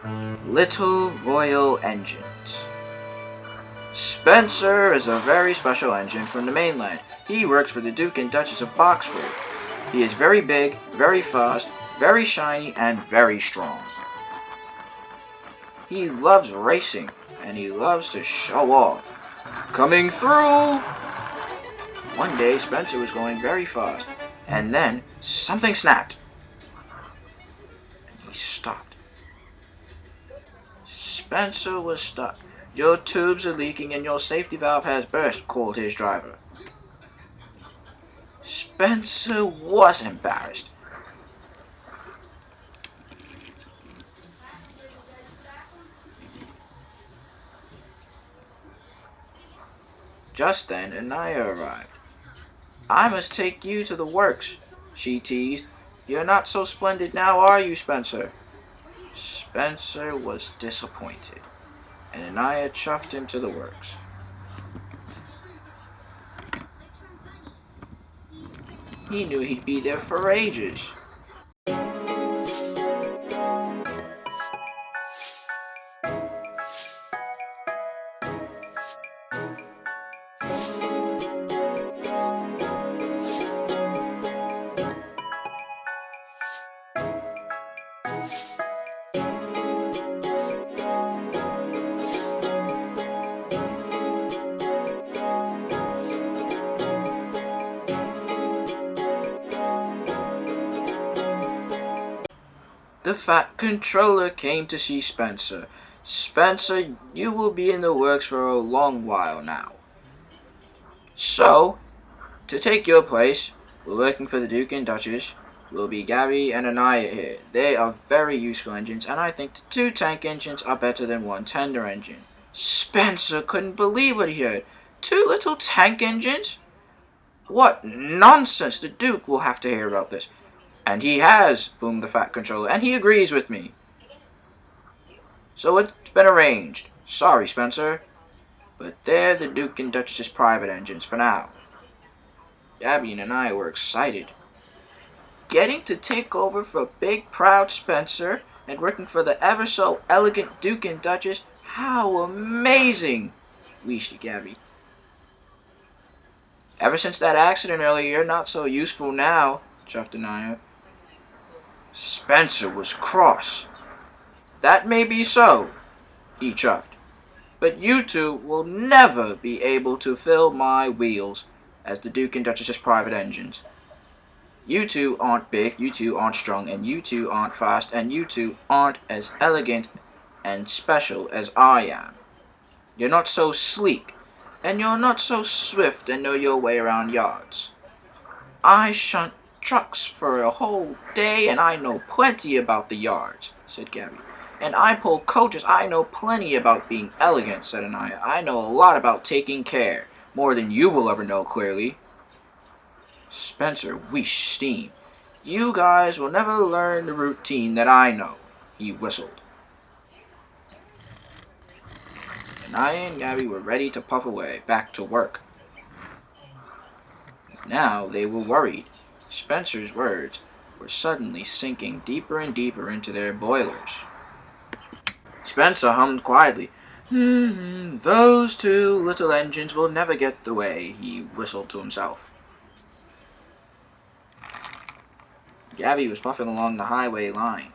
Little Royal Engines. Spencer is a very special engine from the mainland. He works for the Duke and Duchess of Boxford. He is very big, very fast, very shiny, and very strong. He loves racing, and he loves to show off. Coming through! One day, Spencer was going very fast, and then something snapped. And he stopped. Spencer was stuck. Your tubes are leaking and your safety valve has burst, called his driver. Spencer was embarrassed. Just then, Ania arrived. I must take you to the works, she teased. You're not so splendid now, are you, Spencer? Spencer was disappointed, and Ania chuffed him to the works. He knew he'd be there for ages. The Fat Controller came to see Spencer. Spencer, you will be in the works for a long while now. So, to take your place, we're working for the Duke and Duchess, will be Gabby and Ania here. They are very useful engines, and I think the 2 tank engines are better than 1 tender engine. Spencer couldn't believe what he heard. 2 little tank engines? What nonsense! The Duke will have to hear about this. And he has, boomed the Fat Controller, and he agrees with me. So it's been arranged. Sorry, Spencer. But they're the Duke and Duchess's private engines for now. Gabby and I were excited. Getting to take over for big, proud Spencer and working for the ever so elegant Duke and Duchess, how amazing! Wheezed Gabby. Ever since that accident earlier, you're not so useful now, chuffed Ania. Spencer was cross. That may be so, he chuffed, but you 2 will never be able to fill my wheels as the Duke and Duchess's private engines. You 2 aren't big, you 2 aren't strong, and you 2 aren't fast, and you 2 aren't as elegant and special as I am. You're not so sleek, and you're not so swift and know your way around yards. I shunt trucks for a whole day, and I know plenty about the yards, said Gabby. And I pull coaches. I know plenty about being elegant, said Ania. I know a lot about taking care, more than you will ever know clearly. Spencer wheezed steam. You guys will never learn the routine that I know, he whistled. Ania and Gabby were ready to puff away, back to work. Now they were worried. Spencer's words were suddenly sinking deeper and deeper into their boilers. Spencer hummed quietly. Those 2 little engines will never get the way, he whistled to himself. Gabby was puffing along the highway line.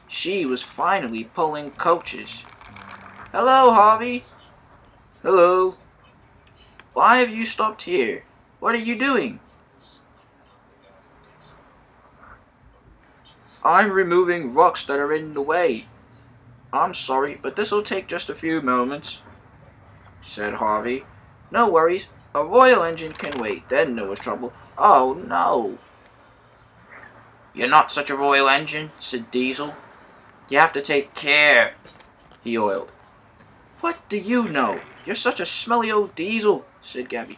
She was finally pulling coaches. Hello, Harvey. Hello. Why have you stopped here? What are you doing? I'm removing rocks that are in the way. I'm sorry, but this'll take just a few moments, said Harvey. No worries. A royal engine can wait. Then there was trouble. Oh, no. You're not such a royal engine, said Diesel. You have to take care, he oiled. What do you know? You're such a smelly old Diesel, said Gabby.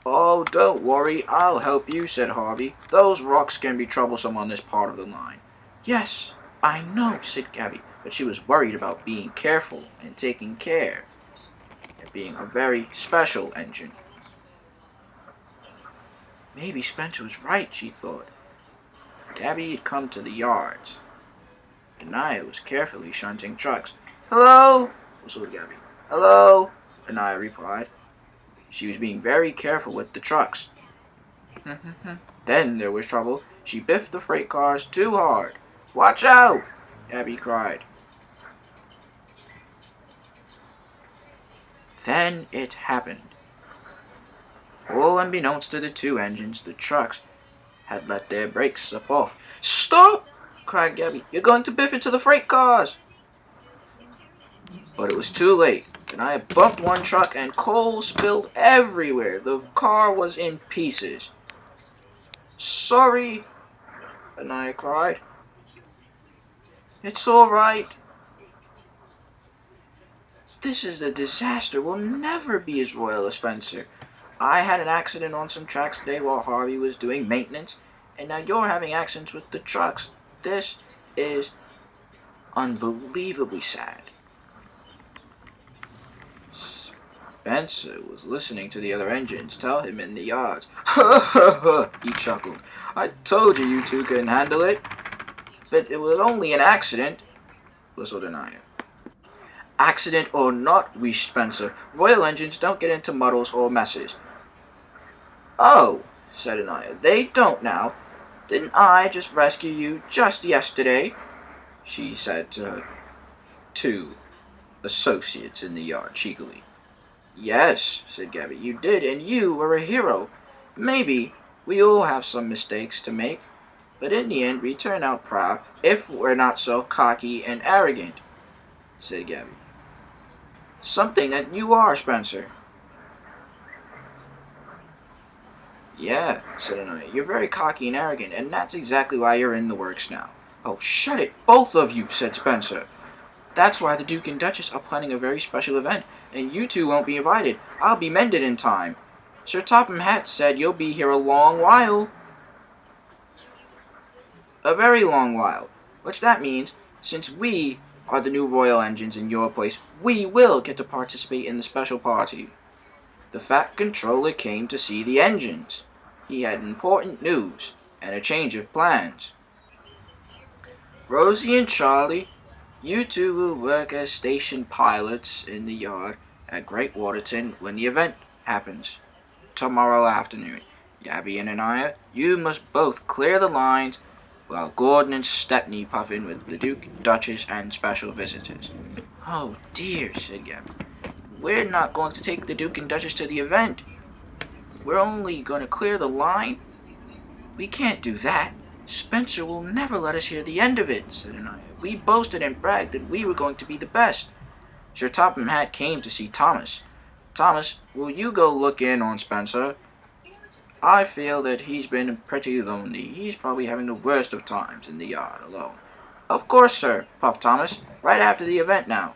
Oh, don't worry, I'll help you, said Harvey. Those rocks can be troublesome on this part of the line. Yes, I know, said Gabby, but she was worried about being careful and taking care, and being a very special engine. Maybe Spencer was right, she thought. Gabby had come to the yards. Ania was carefully shunting trucks. "Hello?" whistled Gabby. "Hello?" Ania replied. She was being very careful with the trucks. Then there was trouble. She biffed the freight cars too hard. "Watch out!" Gabby cried. Then it happened. All unbeknownst to the two engines, the trucks had let their brakes slip off. "Stop!" cried Gabby. "You're going to biff into the freight cars!" But it was too late. And I bumped one truck and coal spilled everywhere. The car was in pieces. "Sorry," Ania cried. "It's all right." "This is a disaster. We'll never be as royal as Spencer. I had an accident on some tracks today while Harvey was doing maintenance, and now you're having accidents with the trucks. This is unbelievably sad." Spencer was listening to the other engines tell him in the yards. "Ha ha ha," he chuckled. "I told you two couldn't handle it." "But it was only an accident," whistled Ania. "Accident or not," wheezed Spencer, "royal engines don't get into muddles or messes." "Oh," said Ania, "they don't now. Didn't I just rescue you just yesterday?" she said to her two associates in the yard cheekily. "Yes," said Gabby, "you did, and you were a hero. Maybe we all have some mistakes to make, but in the end we turn out proud if we're not so cocky and arrogant," said Gabby. "Something that you are, Spencer." "Yeah," said Ania, "you're very cocky and arrogant, and that's exactly why you're in the works now." "Oh, shut it, both of you," said Spencer. "That's why the Duke and Duchess are planning a very special event, and you two won't be invited. I'll be mended in time. Sir Topham Hatt said you'll be here a long while." "A very long while. Which that means, since we are the new royal engines in your place, we will get to participate in the special party." The Fat Controller came to see the engines. He had important news and a change of plans. "Rosie and Charlie, you two will work as station pilots in the yard at Great Waterton when the event happens tomorrow afternoon. Gabby and Ania, you must both clear the lines while Gordon and Stepney puff in with the Duke, Duchess, and special visitors." "Oh dear," said Gabby. "We're not going to take the Duke and Duchess to the event. We're only going to clear the line. We can't do that. Spencer will never let us hear the end of it," said Ania. "We boasted and bragged that we were going to be the best." Sir Topham Hatt came to see Thomas. "Thomas, will you go look in on Spencer? I feel that he's been pretty lonely. He's probably having the worst of times in the yard alone." "Of course, sir," puffed Thomas. "Right after the event now."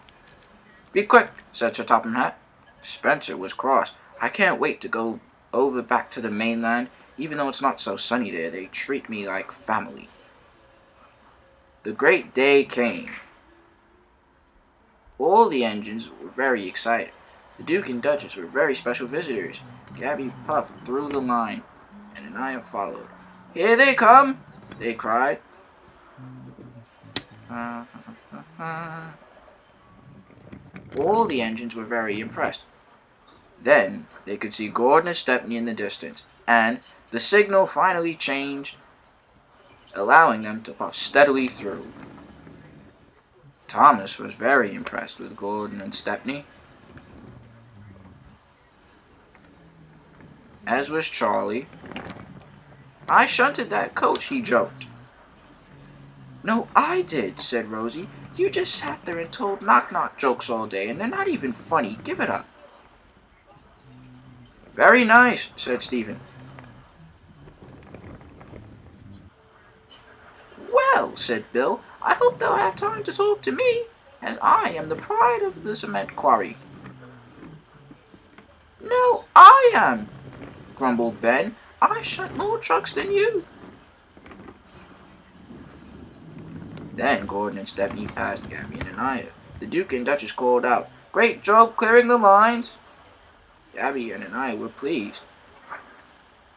"Be quick," said Sir Topham Hatt. Spencer was cross. "I can't wait to go over back to the mainland. Even though it's not so sunny there, they treat me like family." The great day came. All the engines were very excited. The Duke and Duchess were very special visitors. Gabby puffed through the line, and Ania followed. "Here they come!" they cried. All the engines were very impressed. Then they could see Gordon and Stepney in the distance, and the signal finally changed, allowing them to puff steadily through. Thomas was very impressed with Gordon and Stepney, as was Charlie. "I shunted that coach," he joked. "No, I did," said Rosie. "You just sat there and told knock-knock jokes all day, and they're not even funny. Give it up." "Very nice," said Stephen. "Well," said Bill, "I hope they'll have time to talk to me, as I am the pride of the cement quarry." "No, I am," grumbled Ben. "I shunt more trucks than you." Then Gordon and Stepney passed Gabby and Ania. The Duke and Duchess called out, "Great job clearing the lines." Gabby and Ania were pleased.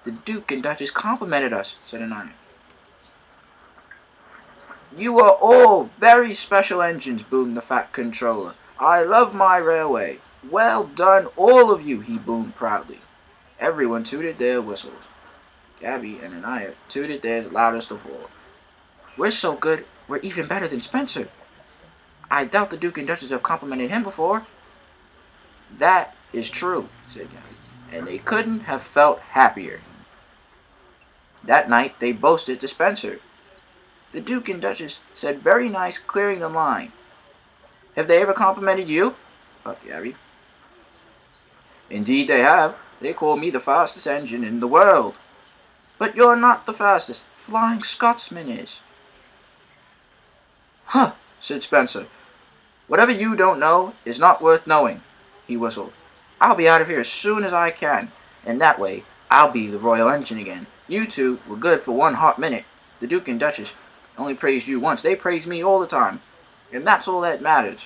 "The Duke and Duchess complimented us," said Ania. You are all very special engines, boomed the fat controller. I love my railway. Well done, all of you, he boomed proudly. Everyone tooted their whistles. Gabby and Ania tooted theirs loudest of all. We're so good, we're even better than Spencer. I doubt the Duke and Duchess have complimented him before. That is true, said Gabby, and they couldn't have felt happier. That night they boasted to Spencer. The Duke and Duchess said very nice, clearing the line. Have they ever complimented you? Asked Gabby. Indeed they have. They call me the fastest engine in the world. But you're not the fastest. Flying Scotsman is. Huh, said Spencer. Whatever you don't know is not worth knowing, he whistled. I'll be out of here as soon as I can, and that way I'll be the Royal Engine again. You two were good for one hot minute. The Duke and Duchess only praised you once. They praised me all the time, and that's all that matters.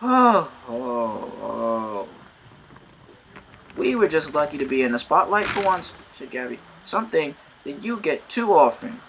Oh. We were just lucky to be in the spotlight for once, said Gabby. Something that you get too often.